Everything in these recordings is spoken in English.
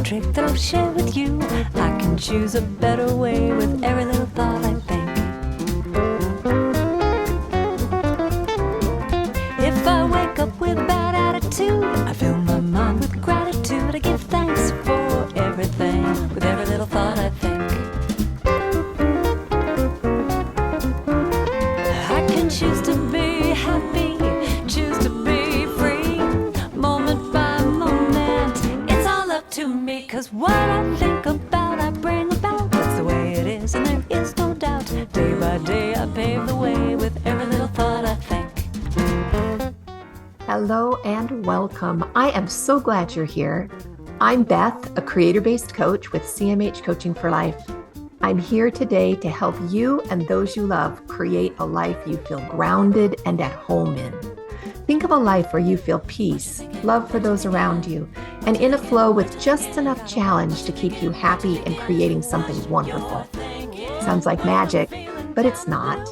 trick that I'll share with you. I can choose a better way with every little thought I think. If I wake up with a bad attitude, I fill my mind with gratitude. I give thanks for everything with every little thought I think. I can choose to be happy, choose to be free, moment by moment. It's all up to me, 'cause what I think about, I bring about. That's the way it is, and there is no doubt. Day by day, I pave the way with every little thought I think. Hello and welcome. I am so glad you're here. I'm Beth, a creator-based coach with CMH Coaching for Life. I'm here today to help you and those you love create a life you feel grounded and at home in. Think of a life where you feel peace, love for those around you, and in a flow with just enough challenge to keep you happy and creating something wonderful. Sounds like magic, but it's not.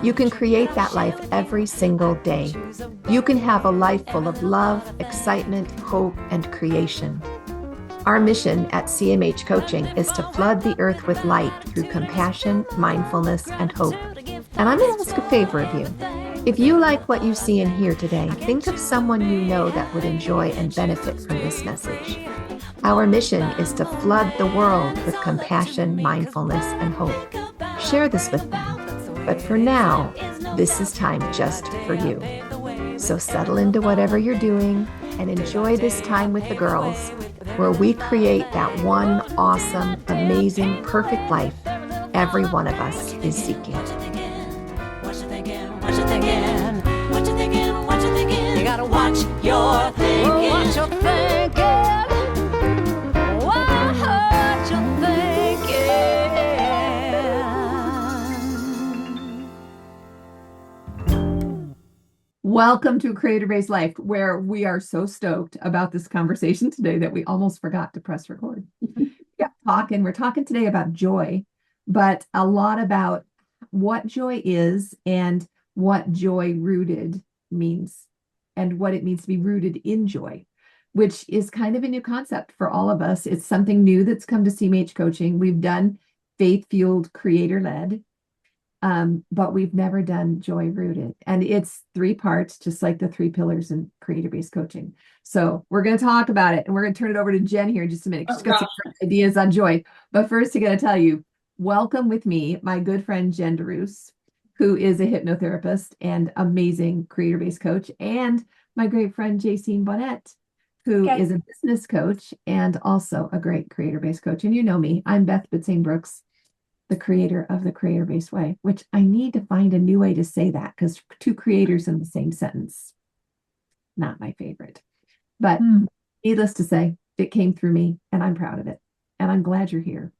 You can create that life every single day. You can have a life full of love, excitement, hope, and creation. Our mission at CMH Coaching is to flood the earth with light through compassion, mindfulness, and hope. And I'm going to ask a favor of you. If you like what you see and hear today, think of someone you know that would enjoy and benefit from this message. Our mission is to flood the world with compassion, mindfulness, and hope. Share this with them. But for now, this is time just for you. So settle into whatever you're doing and enjoy this time with the girls, where we create that one awesome, amazing, perfect life every one of us is seeking. What you thinking? What you thinking? What you thinking? What you thinking? You gotta watch your thinking. Watch your thinking. Watch your thinking. Welcome to Creator-Based Life, where we are so stoked about this conversation today that we almost forgot to press record. We're talking today about joy, but a lot about what joy is and what joy rooted means and what it means to be rooted in joy, which is kind of a new concept for all of us. It's something new that's come to CMH Coaching. We've done faith-fueled, creator-led, but we've never done joy rooted. And it's 3 parts, just like the 3 pillars in creator-based coaching. So we're going to talk about it, and we're going to turn it over to Jen here in just a minute. She's got some ideas on joy. But first, I got to tell you, welcome with me, my good friend, Jen DeRoos, who is a hypnotherapist and amazing creator-based coach, and my great friend, Jacine Bonnet, who is a business coach and also a great creator-based coach. And you know me, I'm Beth Bitzane Brooks, the creator of the Creator-Based Way, which I need to find a new way to say that, because 2 creators in the same sentence, not my favorite. But needless to say, it came through me, and I'm proud of it. And I'm glad you're here.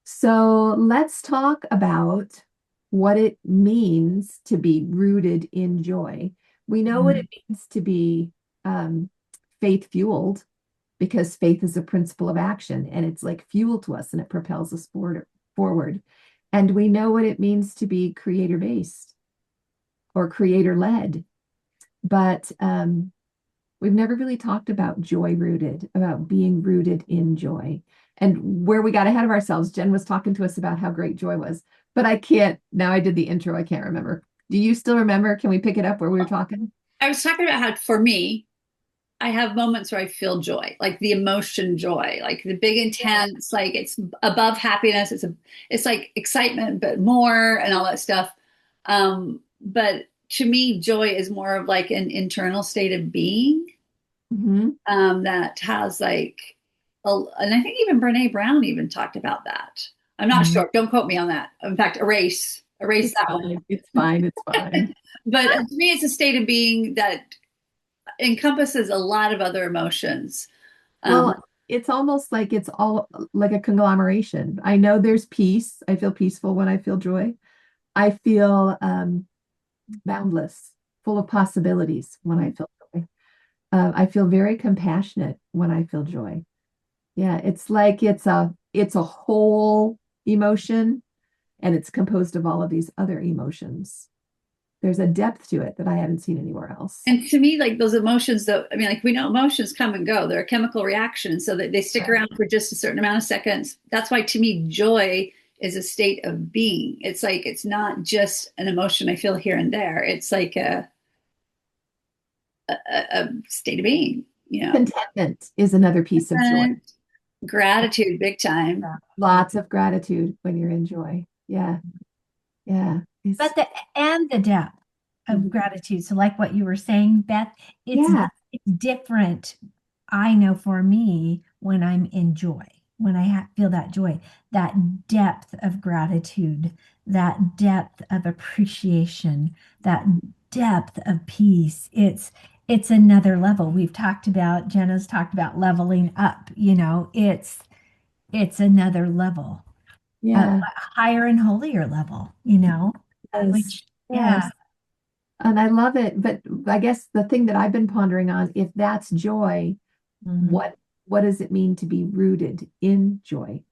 So let's talk about what it means to be rooted in joy. We know what it means to be faith-fueled, because faith is a principle of action, and it's like fuel to us, and it propels us forward. And we know what it means to be creator-based or creator-led, but we've never really talked about joy rooted, about being rooted in joy. And where we got ahead of ourselves, Jen was talking to us about how great joy was, but I can't, now I did the intro, I can't remember. Do you still remember? Can we pick it up where we were talking? I was talking about how, for me, I have moments where I feel joy, like the emotion joy, like the big intense, like it's above happiness. It's like excitement, but more and all that stuff. But to me, joy is more of like an internal state of being that has like, and I think even Brene Brown even talked about that. I'm not sure. Don't quote me on that. In fact, erase that one. It's fine. But to me, it's a state of being that encompasses a lot of other emotions. Well, it's almost like it's all like a conglomeration. I know there's peace. I feel peaceful when I feel joy. I feel boundless, full of possibilities when I feel joy. I feel very compassionate when I feel joy. Yeah, it's like it's a whole emotion, and it's composed of all of these other emotions. There's a depth to it that I haven't seen anywhere else. And to me, like those emotions, though, I mean, like we know emotions come and go. They're a chemical reaction, so that they stick Right. around for just a certain amount of seconds. That's why, to me, joy is a state of being. It's like it's not just an emotion I feel here and there. It's like a state of being, you know. Contentment is another piece of joy. And gratitude, big time. Lots of gratitude when you're in joy. Yeah. Yeah. But the depth of Mhm. gratitude. So like what you were saying, Beth, Yeah. it's different. I know for me when I'm in joy, when I feel that joy, that depth of gratitude, that depth of appreciation, that depth of peace. It's another level. Jenna's talked about leveling up, it's another level, a Yeah. higher and holier level, Yes. which, yeah. Yes. And I love it. But I guess the thing that I've been pondering on, if that's joy, Mhm. what does it mean to be rooted in joy?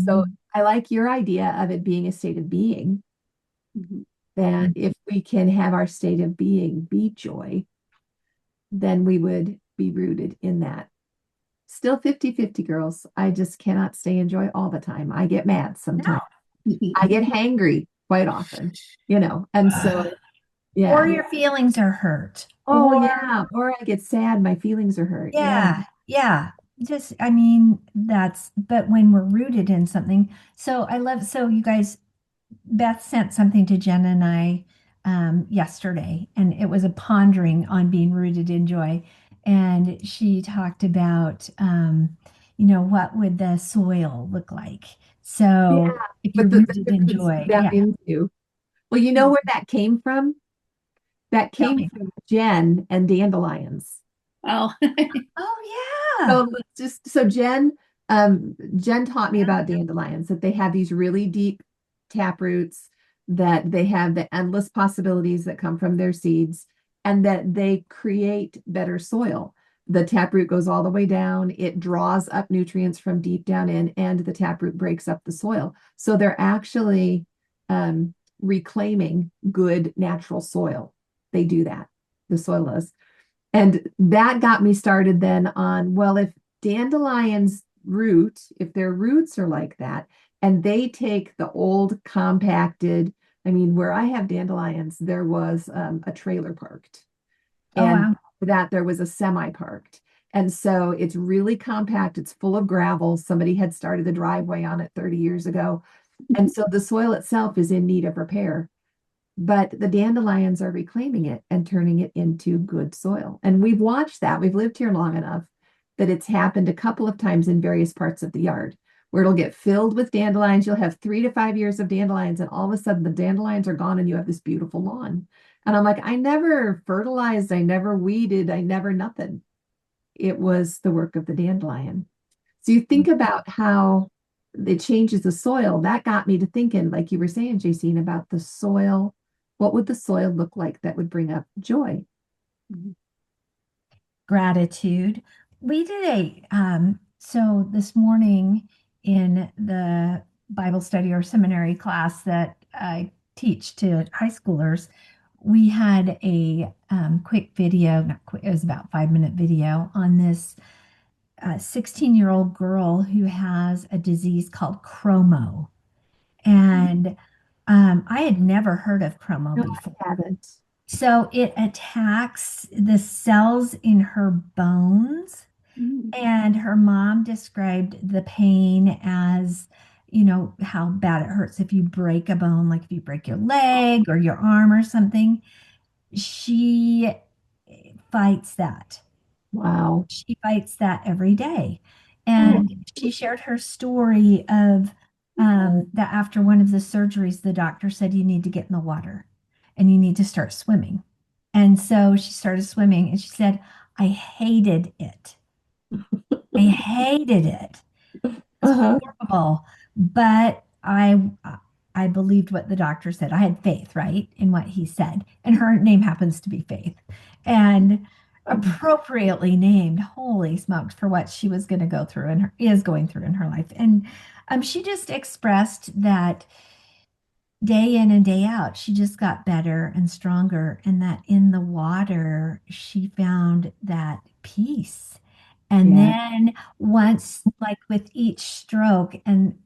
So Mhm. I like your idea of it being a state of being, Mhm. that if we can have our state of being be joy, then we would be rooted in that. Still 50-50, girls. I just cannot stay in joy all the time. I get mad No. sometimes. I get hangry quite often, and so Or yeah. your feelings are hurt. Oh yeah. Or I get sad, my feelings are hurt. Yeah. Yeah. Just, I mean, but when we're rooted in something. So you guys, Beth sent something to Jenna and I yesterday, and it was a pondering on being rooted in joy. And she talked about, what would the soil look like? Yeah. So if you're But the rooted in roots joy, down yeah. into. Well, you know where that came from? That Tell came me. from Jen and dandelions. Oh, Oh, yeah. So Jen taught me about dandelions, that they have these really deep tap roots, that they have the endless possibilities that come from their seeds, and that they create better soil. The taproot goes all the way down, it draws up nutrients from deep down in, and the taproot breaks up the soil. So they're actually reclaiming good natural soil. They do that, the soil is. And that got me started then on, well, if dandelions if their roots are like that, and they take the old compacted, I mean, where I have dandelions, there was a trailer parked, Oh, and wow. for that there was a semi parked. And so it's really compact, it's full of gravel. Somebody had started the driveway on it 30 years ago. And so the soil itself is in need of repair, but the dandelions are reclaiming it and turning it into good soil. And we've watched that. We've lived here long enough that it's happened a couple of times in various parts of the yard where it'll get filled with dandelions. You'll have 3 to 5 years of dandelions, and all of a sudden the dandelions are gone and you have this beautiful lawn. And I'm like, I never fertilized, I never weeded, I never nothing. It was the work of the dandelion. So you think about how it changes the soil. That got me to thinking, like you were saying, Jacine, about the soil. What would the soil look like that would bring up joy? Gratitude. We did so this morning in the Bible study or seminary class that I teach to high schoolers, we had a quick video, not quick, it was about 5-minute video on this 16-year-old girl who has a disease called chromo. And I had never heard of chromo No, before. I haven't. So it attacks the cells in her bones. mm. And her mom described the pain as, how bad it hurts if you break a bone, like if you break your leg or your arm or something. She fights that. Wow. She fights that every day. Oh, And she shared her story of that after one of the surgeries, the doctor said, you need to get in the water and you need to start swimming. And so she started swimming and she said, I hated it. I hated it. It's uh-huh. horrible. But I believed what the doctor said. I had faith, right, in what he said. And her name happens to be Faith. And appropriately named, holy smokes, for what she was going to go through and is going through in her life. And she just expressed that day in and day out, she just got better and stronger. And that in the water, she found that peace. And Yeah. then once, like with each stroke, and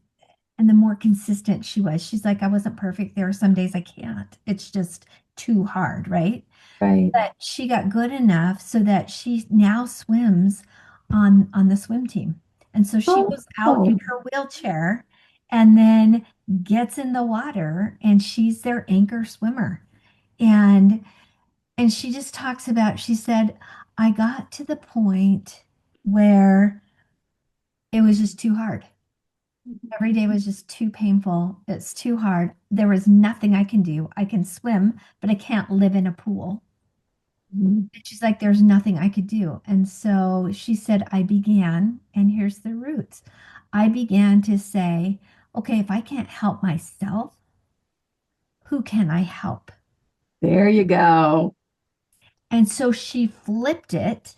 the more consistent she was, she's like, I wasn't perfect. There are some days I can't. It's just too hard, right? Right. But she got good enough so that she now swims on the swim team. And so she Oh, goes out oh, in her wheelchair and then gets in the water and she's their anchor swimmer. And and she just talks about, she said, I got to the point where it was just too hard. Every day was just too painful. It's too hard. There was nothing I can do. I can swim, but I can't live in a pool. mhm. And she's like, there's nothing I could do. And so she said, I began, and here's the roots. I began to say, okay, if I can't help myself, who can I help? There you go. And so she flipped it.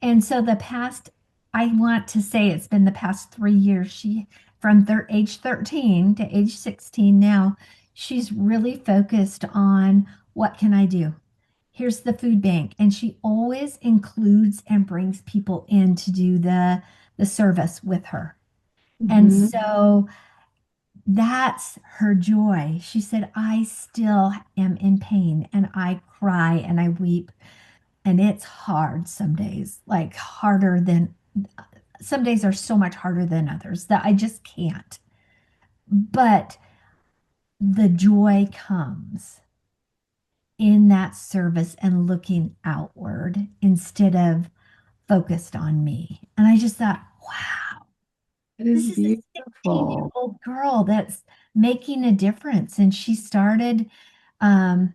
And so the past, I want to say it's been the past 3 years, she, from age 13 to age 16 now, she's really focused on what can I do? Here's the food bank. And she always includes and brings people in to do the service with her. And Mhm. so that's her joy. She said, I still am in pain and I cry and I weep. And it's hard some days, like harder than some days are so much harder than others that I just can't. But the joy comes in that service and looking outward instead of focused on me. And I just thought, wow, It this is is a 16-year beautiful. old girl that's making a difference. And she started um,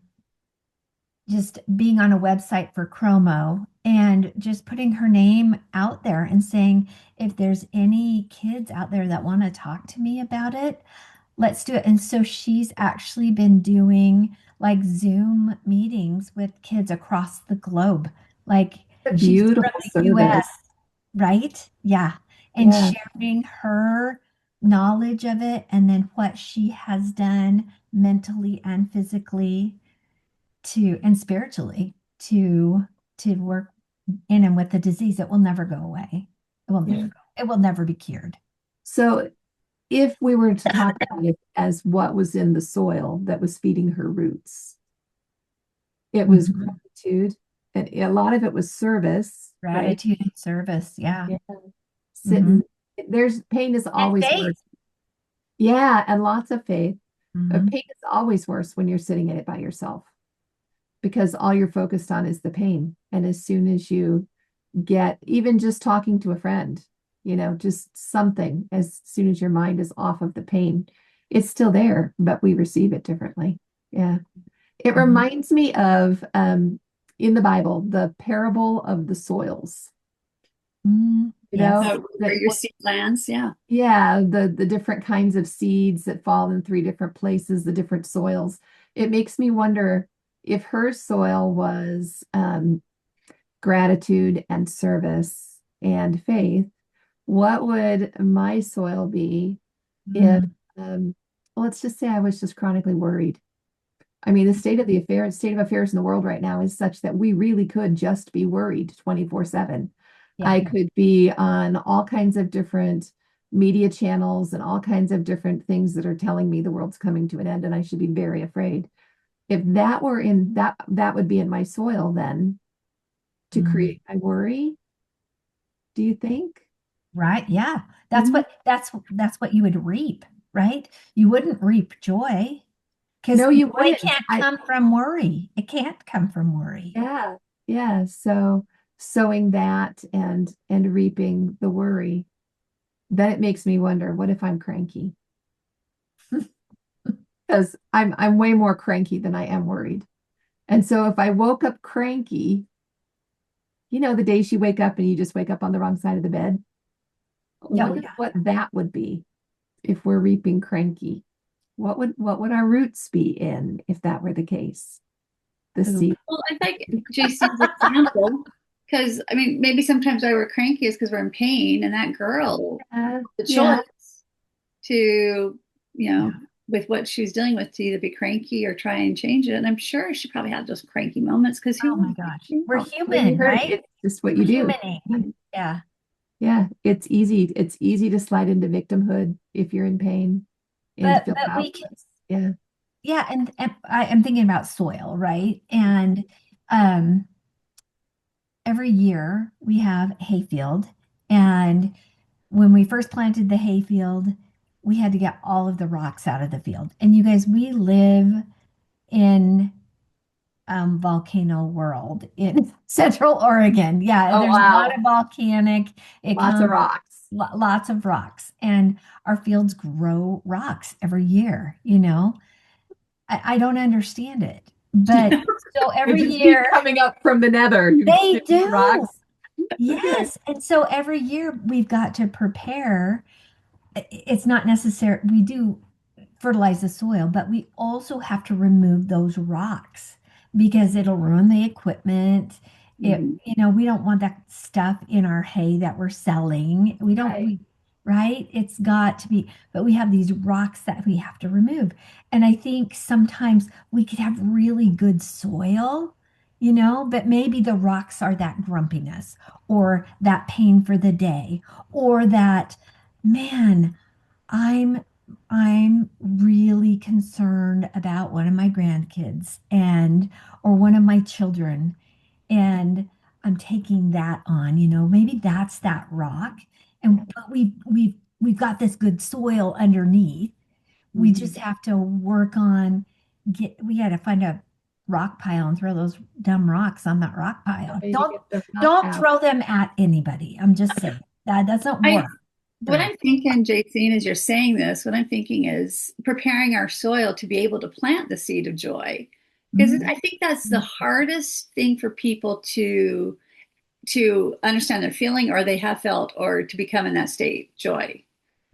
just being on a website for Chromo and just putting her name out there and saying, if there's any kids out there that want to talk to me about it, let's do it. And so she's actually been doing like Zoom meetings with kids across the globe. Like A she's from beautiful the US, service. right? Yeah. And Yeah. sharing her knowledge of it and then what she has done mentally and physically to and spiritually to work in and with the disease. It will never go away. It will never Yeah. go. It will never be cured. So if we were to talk about it as what was in the soil that was feeding her roots, it was Mhm. gratitude, and a lot of it was service, right? Gratitude and service. Yeah. Yeah. Hmm. Sitting, there's pain is And always faith. worse. Yeah, and lots of faith. Hmm. Pain is always worse when you're sitting in it by yourself because all you're focused on is the pain. And as soon as you get even just talking to a friend, just something, as soon as your mind is off of the pain, it's still there, but we receive it differently. Yeah. It Hmm. reminds me of in the Bible, the parable of the soils, you Yes. know, So where that your seed lands, yeah. yeah, the different kinds of seeds that fall in three different places, the different soils. It makes me wonder if her soil was gratitude and service and faith, what would my soil be if, Mm. um, well, let's just say I was just chronically worried. I mean, the state of affairs in the world right now is such that we really could just be worried 24/7. Yeah. I could be on all kinds of different media channels and all kinds of different things that are telling me the world's coming to an end and I should be very afraid. If that were in that would be in my soil then to Mm. create my worry, do you think? Right. Yeah. That's Mhm. what that's what you would reap, right? You wouldn't reap joy because No, you joy wouldn't. can't come from worry. It can't come from worry. Yeah, yeah. So sowing that and reaping the worry, then it makes me wonder, what if I'm cranky? Because I'm way more cranky than I am worried. And so if I woke up cranky, the days you wake up and you just wake up on the wrong side of the bed, I Oh, wonder yeah. what that would be if we're reaping cranky. What would our roots be in if that were the case? The Poop. seed. Well, I like JC's example because I mean, maybe sometimes why we're cranky is because we're in pain, and that girl Yeah, the yeah, choice to, you Yeah. know, with what she was dealing with to either be cranky or try and change it. And I'm sure she probably had those cranky moments because who Oh my wants gosh. to? We're Well, when you human, heard, right? it's just what We're you do. humaning. Yeah. Yeah, it's easy. It's easy to slide into victimhood if you're in pain and feel But we can, powerless. Yeah. yeah, and I'm thinking about soil, right? And um every year we have hayfield, and when we first planted the hayfield, we had to get all of the rocks out of the field. And you guys, we live in volcano world in Central Oregon. Yeah, Oh, there's a lot wow. of volcanic. It Lots of comes rocks. lots of rocks, and our fields grow rocks every year. I don't understand it, but so They every just keep year coming up from the nether. You they get these do. rocks. Okay. Yes, and so every year we've got to prepare. It's not necessary. We do fertilize the soil, but we also have to remove those rocks because it'll ruin the equipment. Mhm. We don't want that stuff in our hay that we're selling. We don't, Right. right? It's got to be, but we have these rocks that we have to remove. And I think sometimes we could have really good soil, but maybe the rocks are that grumpiness or that pain for the day or that, man, I'm I'm really concerned about one of my grandkids and or one of my children, and I'm taking that on, maybe that's that rock. And but we've got this good soil underneath. We Mhm. just have to work on we got to find a rock pile and throw those dumb rocks on that rock pile. Way to Don't get the rock don't out. throw them at anybody. I'm just saying that doesn't I work. What Right. I'm thinking, Jacene, as you're saying this, what I'm thinking is preparing our soil to be able to plant the seed of joy. Because Mhm. I think that's the hardest thing for people to understand their feeling or they have felt or to become in that state, joy.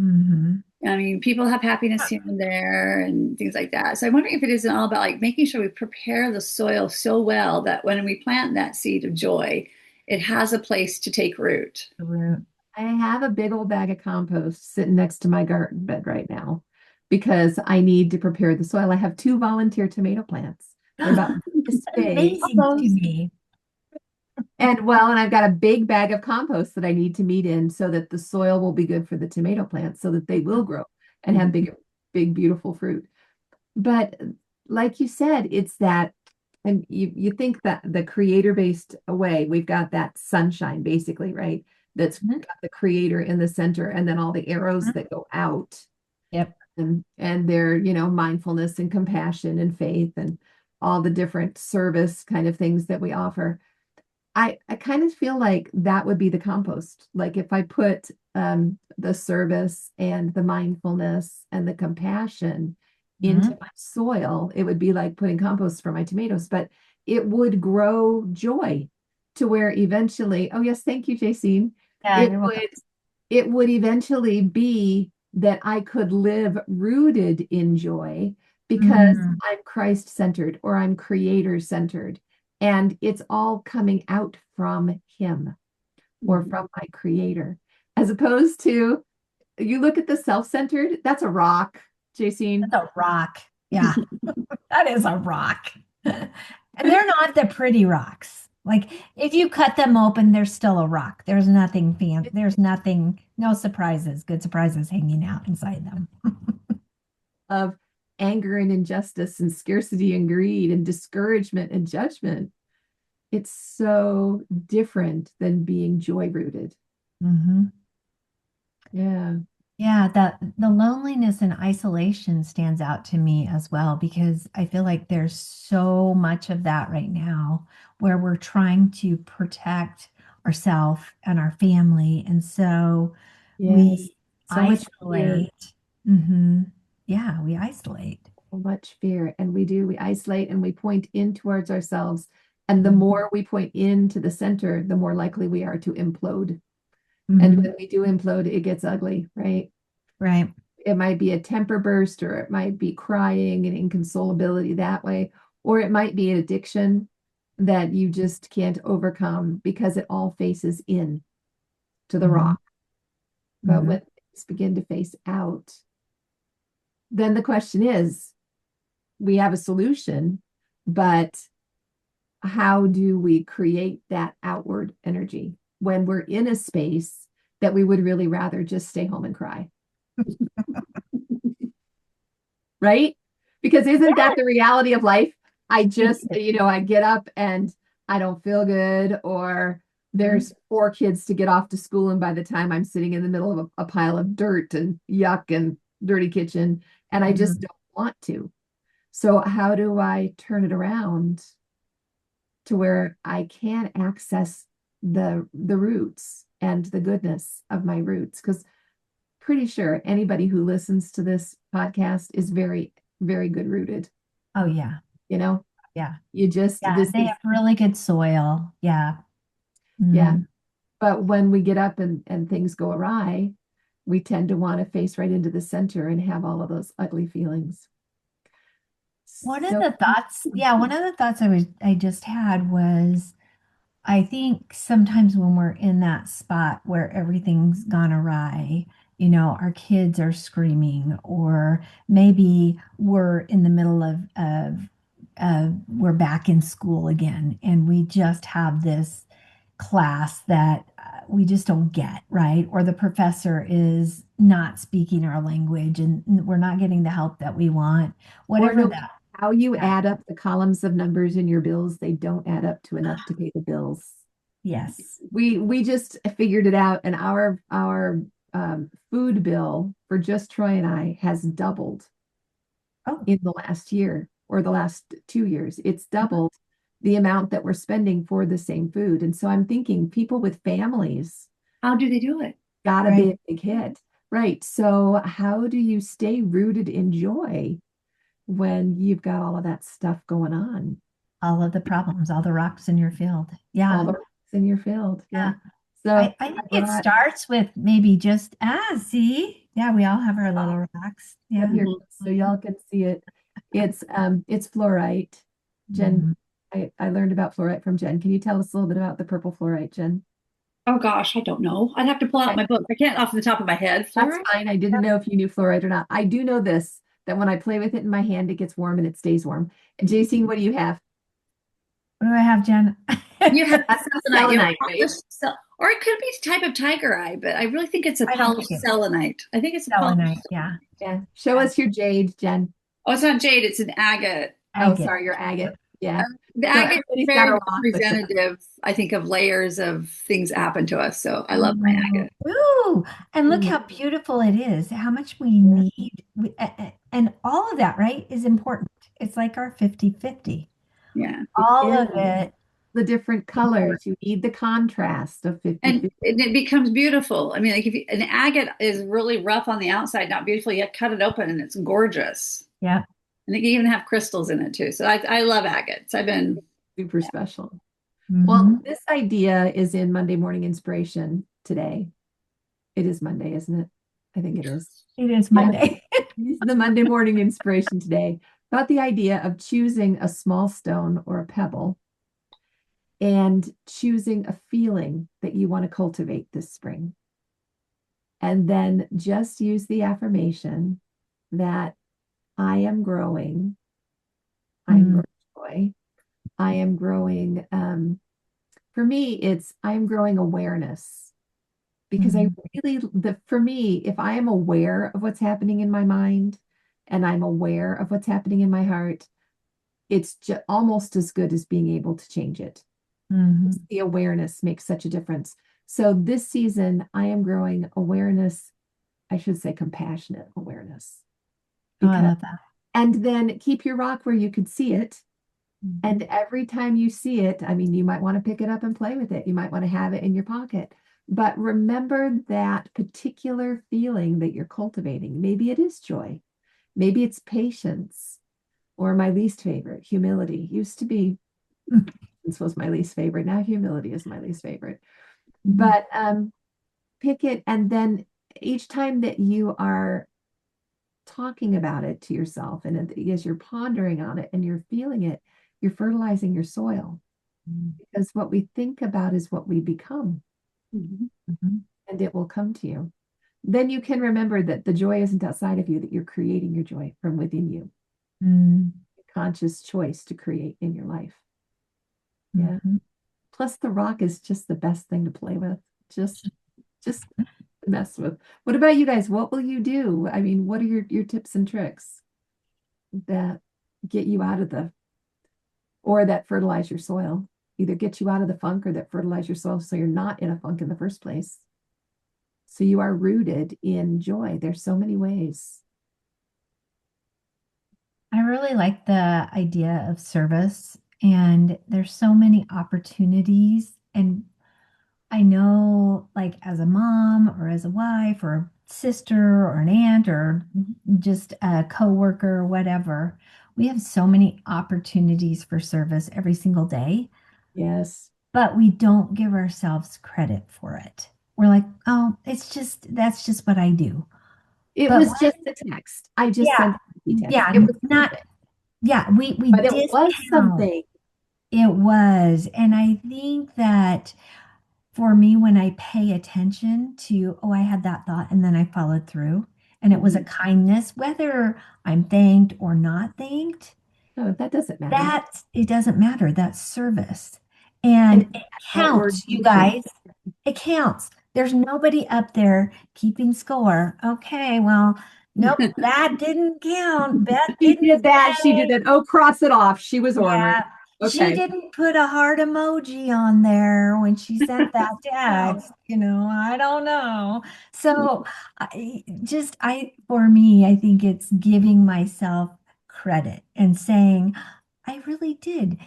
Mhm. I mean, people have happiness here and there and things like that. So I'm wondering if it isn't all about like making sure we prepare the soil so well that when we plant that seed of joy, it has a place to take root. The root. I have a big old bag of compost sitting next to my garden bed right now because I need to prepare the soil. I have two volunteer tomato plants. They're about this big. Amazing to me. And I've got a big bag of compost that I need to meet in so that the soil will be good for the tomato plants so that they will grow and have big, beautiful fruit. But like you said, it's that, and you think that the creator-based way, we've got that sunshine basically, right? That's Mhm. got the creator in the center and then all the arrows that go out Yep. and their, mindfulness and compassion and faith and all the different service kind of things that we offer. I kind of feel like that would be the compost. Like if I put the service and the mindfulness and the compassion into Mhm. my soil, it would be like putting compost for my tomatoes, but it would grow joy to where eventually, oh yes, thank you, Jacene. Yeah, It you're welcome. would eventually be that I could live rooted in joy because Mhm. I'm Christ-centered or I'm creator-centered. And it's all coming out from him or Mhm. from my creator. As opposed to, you look at the self-centered, that's a rock, Jacene. That's a rock. Yeah, that is a rock. And they're not the pretty rocks. Like if you cut them open, there's still a rock. There's nothing fancy. There's nothing, no surprises, good surprises hanging out inside them. Of anger and injustice and scarcity and greed and discouragement and judgment. It's so different than being joy rooted. Mhm. Yeah. Yeah, the loneliness and isolation stands out to me as well because I feel like there's so much of that right now where we're trying to protect ourselves and our family. And so Yes. we So much fear, isolate. Hmm. Yeah, we isolate. so much fear. And we isolate and we point in towards ourselves. And the Mhm. more we point into the center, the more likely we are to implode. And Mhm. when we do implode, it gets ugly, right? Right. It might be a temper burst, or it might be crying and inconsolability that way, or it might be an addiction that you just can't overcome because it all faces in to the Mhm. rock. But Mhm. when things begin to face out, then the question is, we have a solution, but how do we create that outward energy when we're in a space that we would really rather just stay home and cry? Right? Because isn't that the reality of life? I just, I get up and I don't feel good, or there's 4 kids to get off to school, and by the time I'm sitting in the middle of a pile of dirt and yuck and dirty kitchen, and I just don't want to. So how do I turn it around to where I can access the roots and the goodness of my roots? Because pretty sure anybody who listens to this podcast is very, very good rooted. Oh, yeah. Yeah. You just, Yeah. They have really good soil. Yeah. yeah. But when we get up and things go awry, we tend to want to face right into the center and have all of those ugly feelings. One of the thoughts I just had was, I think sometimes when we're in that spot where everything's gone awry, our kids are screaming, or maybe we're in the middle of we're back in school again, and we just have this class that we just don't get, right? Or the professor is not speaking our language and we're not getting the help that we want, whatever that. How you add up the columns of numbers in your bills, they don't add up to enough to pay the bills. Yes. We just figured it out, and our food bill for just Troy and I has doubled in the last year, or the last 2 years. It's doubled the amount that we're spending for the same food. And so I'm thinking, people with families, how do they do it? Gotta be a big hit. Right. So how do you stay rooted in joy when you've got all of that stuff going on? All of the problems, all the rocks in your field. Yeah. All the rocks in your field. Yeah. So I think it starts with maybe just, see, yeah, we all have our little rocks. Yeah. So y'all can see it. It's fluorite. Jen, I learned about fluorite from Jen. Can you tell us a little bit about the purple fluorite, Jen? Oh gosh, I don't know. I'd have to pull out my book. I can't off the top of my head. Fluorite? That's fine. I didn't know if you knew fluorite or not. I do know this, that when I play with it in my hand, it gets warm and it stays warm. And Jaycee, what do you have? What do I have, Jen? You have selenite, right? Or it could be a type of tiger eye, but I really think it's a polished selenite. I think it's a selenite. Yeah. Show us your jade, Jen. Oh, it's not jade. It's an agate. Oh, sorry, your agate. Yeah. The agate is very representative, I think, of layers of things that happen to us. So I love my agate. Ooh, and look how beautiful it is. How much we need. And all of that, right, is important. It's like our 50-50. Yeah. All of it. The different colors. You need the contrast of 50. And it becomes beautiful. I mean, like if an agate is really rough on the outside, not beautiful, you cut it open and it's gorgeous. Yeah. And it can even have crystals in it too. So I love agates. I've been super special. Well, this idea is in Monday Morning Inspiration today. It is Monday, isn't it? I think it is. It is Monday. It's the Monday Morning Inspiration today about the idea of choosing a small stone or a pebble and choosing a feeling that you want to cultivate this spring. And then just use the affirmation that I am growing. I'm growing joy. I am growing. For me, it's I'm growing awareness, because for me, if I am aware of what's happening in my mind and I'm aware of what's happening in my heart, it's almost as good as being able to change it. The awareness makes such a difference. So this season, I am growing awareness. I should say compassionate awareness. Oh, I love that. And then keep your rock where you could see it. And every time you see it, I mean, you might want to pick it up and play with it. You might want to have it in your pocket. But remember that particular feeling that you're cultivating. Maybe it is joy. Maybe it's patience, or my least favorite, humility. Used to be, this was my least favorite. Now humility is my least favorite. But pick it, and then each time that you are talking about it to yourself, and as you're pondering on it and you're feeling it, you're fertilizing your soil, because what we think about is what we become, and it will come to you. then you can remember that the joy isn't outside of you, that you're creating your joy from within you. Mm, Conscious choice to create in your life. Yeah. mhm. Plus the rock is just the best thing to play with. Just to mess with. What about you guys? What will you do? I mean, what are your tips and tricks that get you out of or that fertilize your soil? Either get you out of the funk or that fertilize your soil so you're not in a funk in the first place. So you are rooted in joy. There's so many ways. I really like the idea of service, and there's so many opportunities. And I know, like, as a mom or as a wife or a sister or an aunt or just a coworker or whatever, we have so many opportunities for service every single day, Yes. but we don't give ourselves credit for it. We're like, oh, that's just what I do. It But was just a text. I just yeah, sent a text. yeah, It was not, nothing, yeah, we but it was discount. something. It was. And I think that for me, when I pay attention to, oh, I had that thought and then I followed through, and it was a Mhm. kindness, whether I'm thanked or not thanked, No, that doesn't matter. that it doesn't matter. That's service. And And it outward counts, you motion. guys. It counts. There's nobody up there keeping score. Okay, well, nope, that didn't count. Beth She didn't did that. She did say. that. Oh, cross it off. She was ornery. Yeah, she Okay. didn't put a heart emoji on there when she sent that No. text, I don't know. So for me, I think it's giving myself credit and saying, I really did,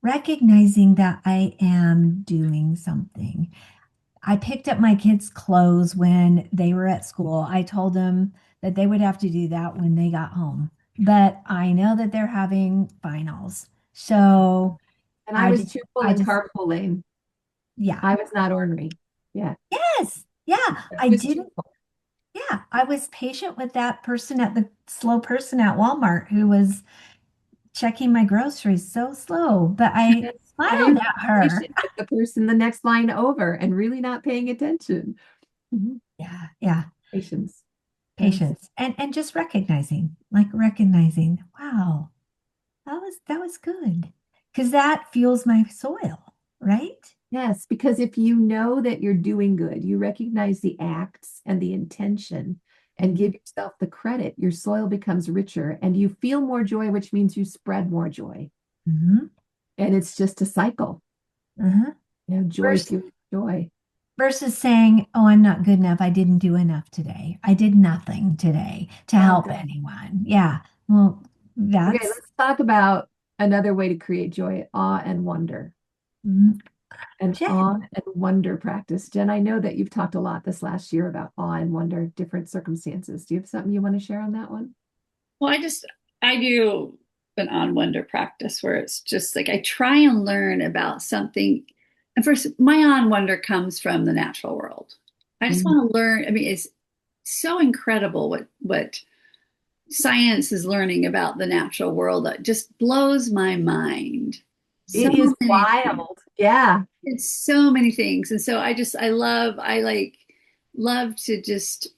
recognizing that I am doing something. I picked up my kids' clothes when they were at school. I told them that they would have to do that when they got home. But I know that they're having finals. So And I I was just, cheerful I in just, carpool lane. yeah. I was not ornery. Yeah. Yes. Yeah. I I was didn't, cheerful. yeah. I was patient with that person at the slow person at Walmart who was checking my groceries so slow, but I Yes, I smiled was at her. patient with the person the next line over and really not paying attention. Mhm. Yeah. Yeah. Patience. Yes. Patience and just recognizing, wow, that was good. Because that fuels my soil, right? Yes, because if you know that you're doing good, you recognize the acts and the intention and give yourself the credit, your soil becomes richer and you feel more joy, which means you spread more joy. Hmm. And it's just a cycle. Uh-huh. Joy Versus, fuels joy. versus saying, oh, I'm not good enough. I didn't do enough today. I did nothing today to Oh, help good. anyone. Yeah. Well, Okay, that's let's talk about another way to create joy, awe and wonder. mm, An Jen. awe and wonder practice. Jen, I know that you've talked a lot this last year about awe and wonder, different circumstances. Do you have something you want to share on that one? Well, I do an on wonder practice where it's just like I try and learn about something. And first, my on wonder comes from the natural world. I just Mhm. want to learn. I mean, it's so incredible what science is learning about the natural world that just blows my mind. So It is many things. wild. Yeah. It's so many things. And so I like love to just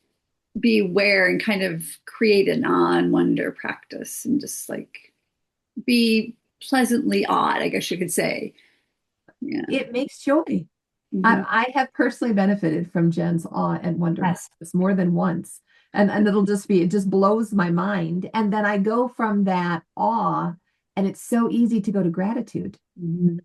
be aware and kind of create an awe and wonder practice and just like be pleasantly awed, I guess you could say. Yeah. It makes joy. Mhm. I have personally benefited from Jen's awe and wonder Yes. practice more than once. And it just blows my mind. And then I go from that awe, and it's so easy to go to gratitude. Mhm.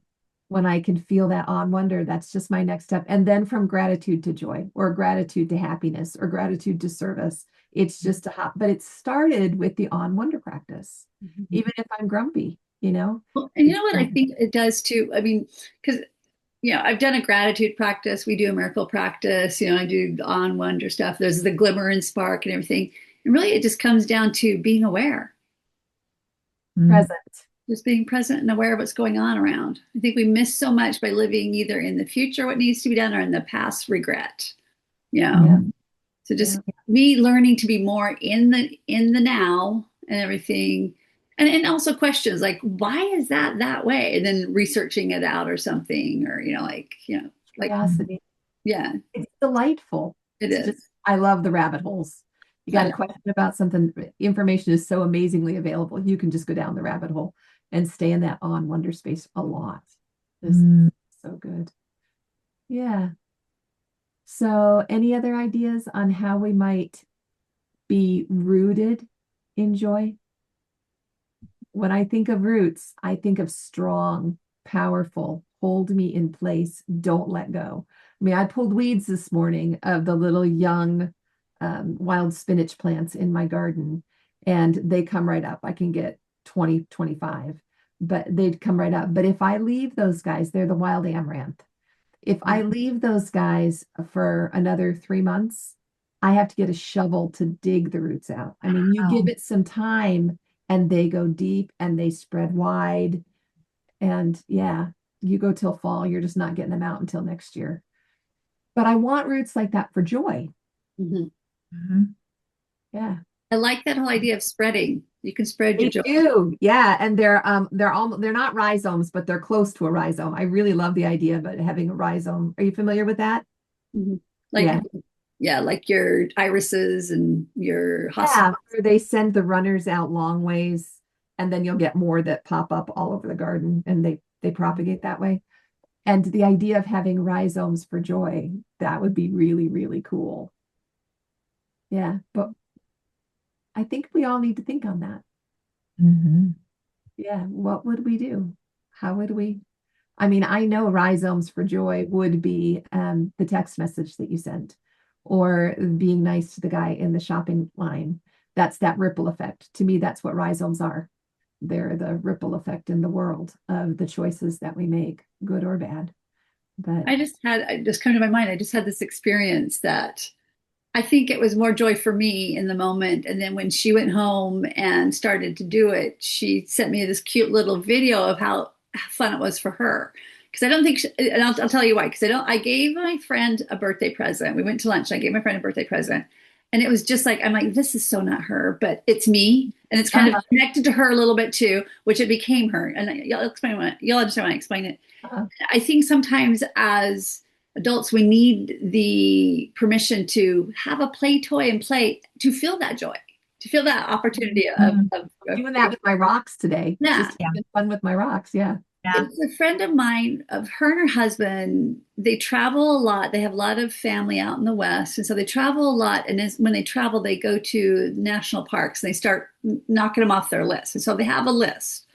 When I can feel that awe and wonder, that's just my next step. And then from gratitude to joy, or gratitude to happiness, or gratitude to service. It's just a hop, but it started with the awe and wonder practice. Mhm. Even if I'm grumpy. Well, and you It's know what I think it does too? I mean, because I've done a gratitude practice. We do a miracle practice. I do on wonder stuff. There's the glimmer and spark and everything. And really, it just comes down to being aware, Mm. present. just being present and aware of what's going on around. I think we miss so much by living either in the future, what needs to be done, or in the past, regret. Yeah. So just Yeah. me learning to be more in the now and everything. And also questions like, why is that way? And then researching it out or something, or, like, Curiosity. yeah. It's delightful. It It's is. just, I love the rabbit holes. You got I a know. question about something, information is so amazingly available. You can just go down the rabbit hole and stay in that awe and wonder space a lot. This is Mm. so good. Yeah. So, any other ideas on how we might be rooted in joy? When I think of roots, I think of strong, powerful, hold me in place, don't let go. I mean, I pulled weeds this morning of the little young wild spinach plants in my garden, and they come right up. I can get 20, 25, but they'd come right up. But if I leave those guys, they're the wild amaranth. If I leave those guys for another 3 months, I have to get a shovel to dig the roots out. I mean, you give Wow. it some time and they go deep and they spread wide. And yeah, you go till fall, you're just not getting them out until next year. But I want roots like that for joy. Mhm. Mhm. Yeah. I like that whole idea of spreading. You can spread your They joy. do. Yeah. And they're not rhizomes, but they're close to a rhizome. I really love the idea of it having a rhizome. Are you familiar with that? Mhm. Yeah. Like, yeah, like your irises and your Yeah, hosta. where they send the runners out long ways, and then you'll get more that pop up all over the garden, and they propagate that way. And the idea of having rhizomes for joy, that would be really, really cool. Yeah, but I think we all need to think on that. Mhm. Yeah, what would we do? How would we? I mean, I know rhizomes for joy would be the text message that you sent, or being nice to the guy in the shopping line. That's that ripple effect. To me, that's what rhizomes are. They're the ripple effect in the world of the choices that we make, good or bad. But I just come to my mind, I just had this experience that I think it was more joy for me in the moment. And then when she went home and started to do it, she sent me this cute little video of how fun it was for her. Because I don't think, and I'll tell you why. Because I gave my friend a birthday present. We went to lunch. And I gave my friend a birthday present, and it was just like I'm like, this is so not her, but it's me, and it's kind of uh, connected to her a little bit too, which it became her. And you'll understand when I explain it. uh, I think sometimes as adults, we need the permission to have a play toy and play to feel that joy, to feel that opportunity Mhm. I'm doing that with my rocks today. yeah. Just Yeah. having fun with my rocks. Yeah. Yeah. It's a friend of mine, of her and her husband. They travel a lot. They have a lot of family out in the West. And so they travel a lot. And when they travel, they go to national parks and they start knocking them off their list. And so they have a list.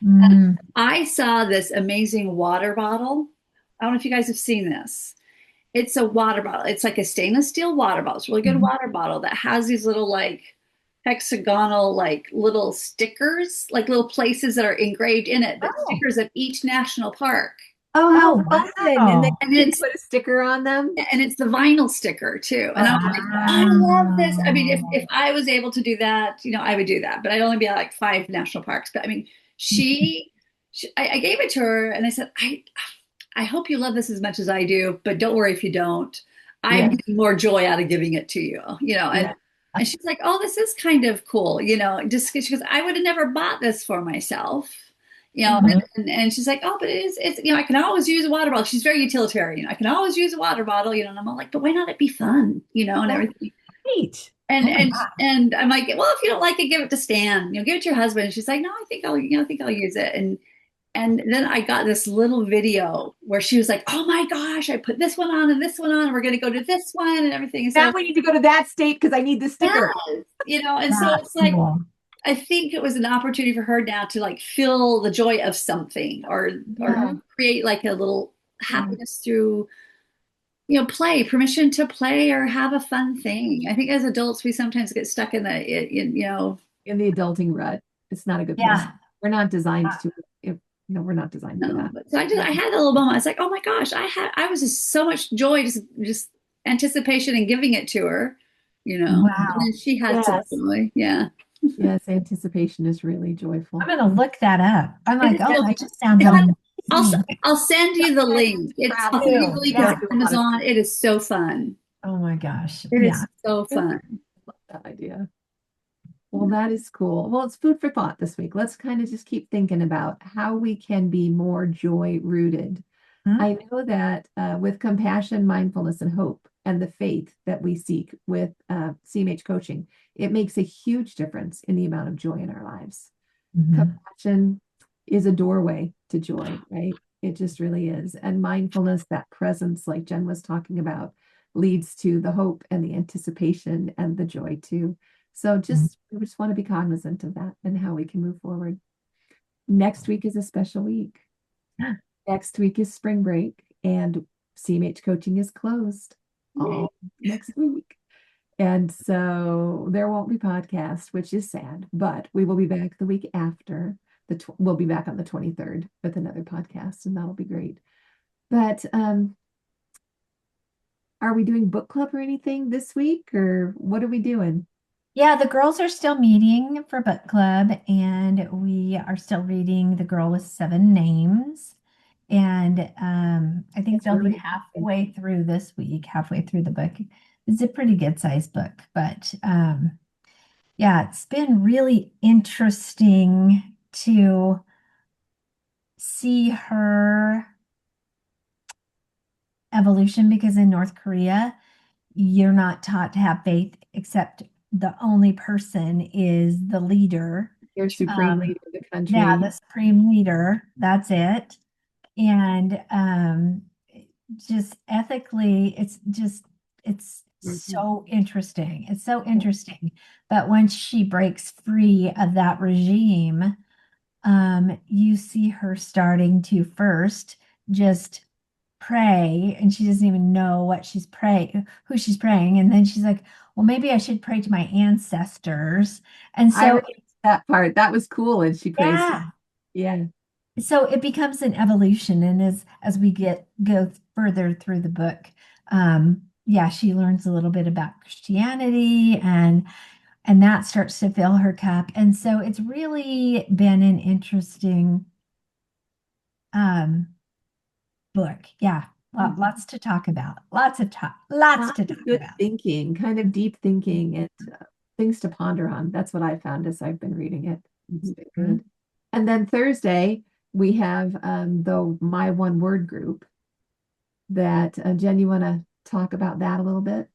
Mm. I saw this amazing water bottle. I don't know if you guys have seen this. It's a water bottle. It's like a stainless steel water bottle. It's a really good Mhm. water bottle that has these little like hexagonal like little stickers, like little places that are engraved in it, but Oh, stickers of each national park. Oh, how oh, fun. And then wow. And can you it's put a sticker on them? and it's the vinyl sticker too. And Oh, I'm like, I love this. I mean, if Wow. I was able to do that, I would do that. But I'd only be at like 5 national parks. But I mean, I gave it to her and I said, I hope you love this as much as I do, but don't worry if you don't. I'm yeah. getting more joy out of giving it to you, Yeah. and she's like, oh, this is kind of cool, just she goes, I would have never bought this for myself, Mhm. and she's like, oh, but it's, I can always use a water bottle. She's very utilitarian. I can always use a water bottle, and I'm all like, but why not it be fun, and That's everything. great. And Oh my and God. and I'm like, well, if you don't like it, give it to Stan. Give it to your husband. And she's like, no, I think I'll use it. And then I got this little video where she was like, oh my gosh, I put this one on and this one on, and we're going to go to this one and everything. And Now so, we need to go to that state because I need the sticker. yes, and so That's it's like, cool. I think it was an opportunity for her now to like feel the joy of something or Yeah. create like a little Yeah. happiness through, play, permission to play or have a fun thing. I think as adults, we sometimes get stuck in In the adulting rut. It's not a good place. Yeah. We're not designed to, if, we're not designed for no, that. but so I had a little moment. I was like, oh my gosh, I was just so much joy, just anticipation and giving it to her, and Wow. then she had some Yes. joy. Yeah. Yes. Anticipation is really joyful. I'm gonna look that up. I'm It like, is oh, so, that just sounds it's, amazing. I'll send you the link. I'll send you the Too. link. It's Yeah. Amazon. It is so fun. Oh my gosh. It is Yeah. so fun. That idea. Well, that is cool. Well, it's food for thought this week. Let's kind of just keep thinking about how we can be more joy rooted. I know that with compassion, mindfulness, and hope, and the faith that we seek with CMH coaching, it makes a huge difference in the amount of joy in our lives. Mhm. Compassion is a doorway to joy, right? It just really is. And mindfulness, that presence, like Jen was talking about, leads to the hope and the anticipation and the joy too. So we just want to be cognizant of that and how we can move forward. Next week is a special week. Next week is spring break, and CMH coaching is closed all next week. And so there won't be podcast, which is sad, but we will be back the week after. We'll be back on the 23rd with another podcast, and that'll be great. But are we doing book club or anything this week, or what are we doing? Yeah, the girls are still meeting for book club, and we are still reading The Girl with Seven Names. And I think It's they'll be really halfway through this week, halfway through the book. It's a pretty good sized book, but yeah, it's been really interesting to see her evolution because in North Korea, you're not taught to have faith except the only person is the leader. your supreme Um, leader of the yeah, country. the supreme leader. That's it. And just ethically, it's Mhm. so interesting. It's so interesting. But once she breaks free of that regime, you see her starting to first just pray, and she doesn't even know what she's praying, who she's praying. And then she's like, well, maybe I should pray to my ancestors. And I so, remember that part. That was cool. And she praised him. yeah. Yeah. So it becomes an evolution, and as we go further through the book, yeah, she learns a little bit about Christianity, and that starts to fill her cup. And so it's really been an interesting um book. Yeah, lots to talk about. Lots to Lots of talk good about. thinking, kind of deep thinking, and things to ponder on. That's what I found as I've been reading it. It's been Mhm. good. And then Thursday, we have the My One Word group that Jen, you want to talk about that a little bit?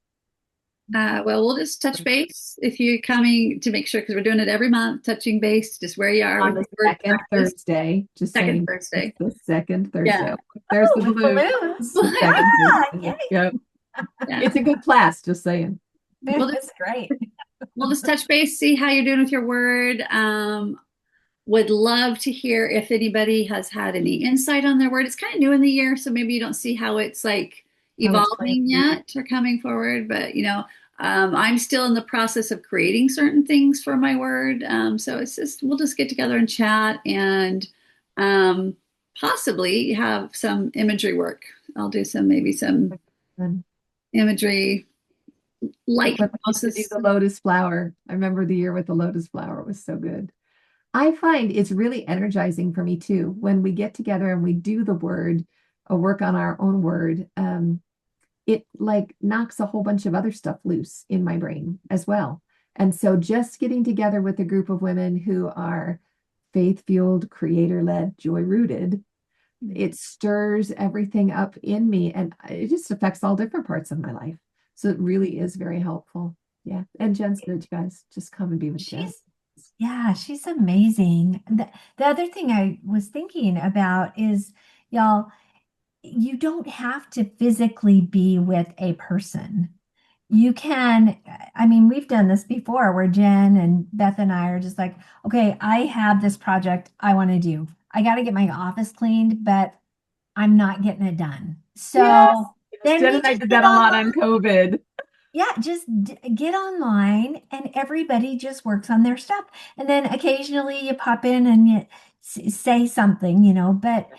Well, we'll just touch base if you're coming to make sure, because we're doing it every month, touching base, just where you are On with the your word second practice. Thursday, just Second saying it's Thursday. the second Thursday. Yeah. There's Oh, the with balloon. balloons. The second Ah, Thursday. yay. Yep. Yeah. It's a good class, just saying. We'll It's great. we'll just touch base, see how you're doing with your word. Would love to hear if anybody has had any insight on their word. It's kind of new in the year, so maybe you don't see how it's like How it's playing. evolving yet or coming forward. But I'm still in the process of creating certain things for my word. So it's just we'll just get together and chat and possibly have some imagery work. I'll do maybe some And imagery like like when I used to do houses. the lotus flower. I remember the year with the lotus flower. It was so good. I find it's really energizing for me too when we get together and we do the word, work on our own word. It like knocks a whole bunch of other stuff loose in my brain as well. And so just getting together with a group of women who are faith-fueled, creator-led, joy-rooted, it stirs everything up in me and it just affects all different parts of my life. So it really is very helpful. Yeah. And Jen's good, you guys. Just come and be with Jen. She's amazing. The other thing I was thinking about is, y'all, you don't have to physically be with a person. You can, I mean, we've done this before where Jen and Beth and I are just like, okay, I have this project I want to do. I got to get my office cleaned, but I'm not getting it done. Yes. So then Jen we and I just did get that a lot online. on COVID. Yeah, just get online and everybody just works on their stuff. And then occasionally you pop in and you say something, but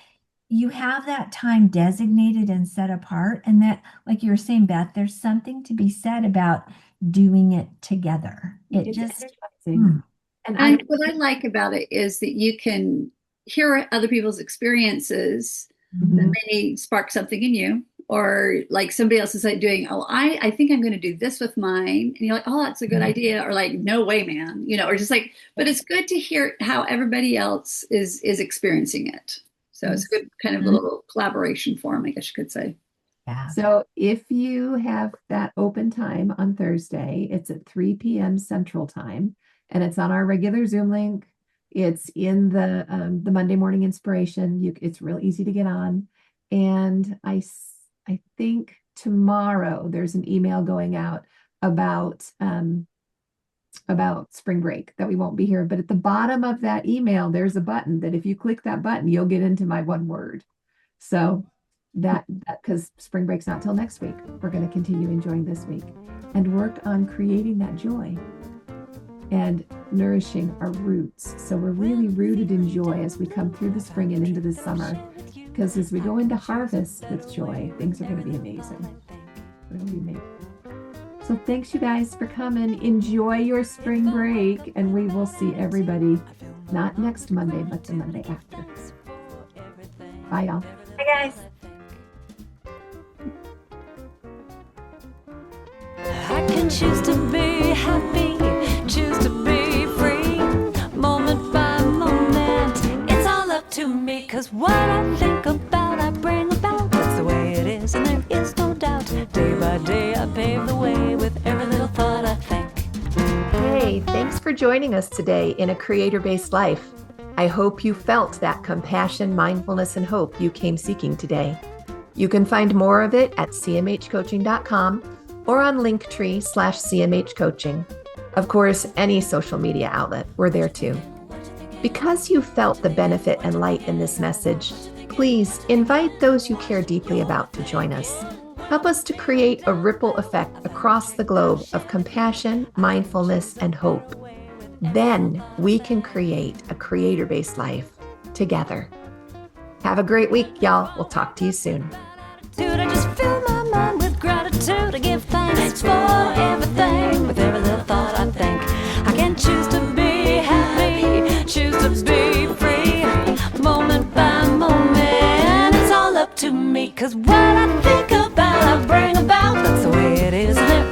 you have that time designated and set apart. And that, like you were saying, Beth, there's something to be said about doing it together. It It's just, energizing. And I And what I like about it is that you can hear other people's experiences that Mhm. may spark something in you, or like somebody else is like doing, oh, I think I'm going to do this with mine. And you're like, oh, that's a good idea. Or like, no way, man, or just like, but it's good to hear how everybody else is experiencing it. So it's a good kind of little collaboration forum, I guess you could say. Yeah. So if you have that open time on Thursday, it's at 3 p.m. Central Time, and it's on our regular Zoom link. It's in the Monday morning inspiration. It's real easy to get on. And I think tomorrow there's an email going out about spring break that we won't be here. But at the bottom of that email, there's a button that if you click that button, you'll get into my one word. So that because spring break's not till next week. We're going to continue enjoying this week and work on creating that joy and nourishing our roots. So we're really rooted in joy as we come through the spring and into the summer, because as we go into harvest with joy, things are going to be amazing. Really amazing. So thanks you guys for coming. Enjoy your spring break, and we will see everybody not next Monday, but the Monday after. Bye y'all. Hi, guys. I can choose to be happy, choose to be free, moment by moment. It's all up to me, 'cause what I think about, I bring about. That's the way it is, and there is no doubt. Day by day, I pave the way with every little thought I think. Hey, thanks for joining us today in A Creator-Based Life. I hope you felt that compassion, mindfulness, and hope you came seeking today. You can find more of it at cmhcoaching.com or on Linktree/CMHcoaching. Of course, any social media outlet, we're there too. Because you felt the benefit and light in this message, please invite those you care deeply about to join us. Help us to create a ripple effect across the globe of compassion, mindfulness, and hope. Then we can create a creator-based life together. Have a great week, y'all. We'll talk to you soon. Dude, I just fill my mind with gratitude. I give thanks for everything, with every little thought I think. I can choose to be happy, choose to be free, moment by moment. It's all up to me, 'cause what I think about, I bring about. That's the way it is, and there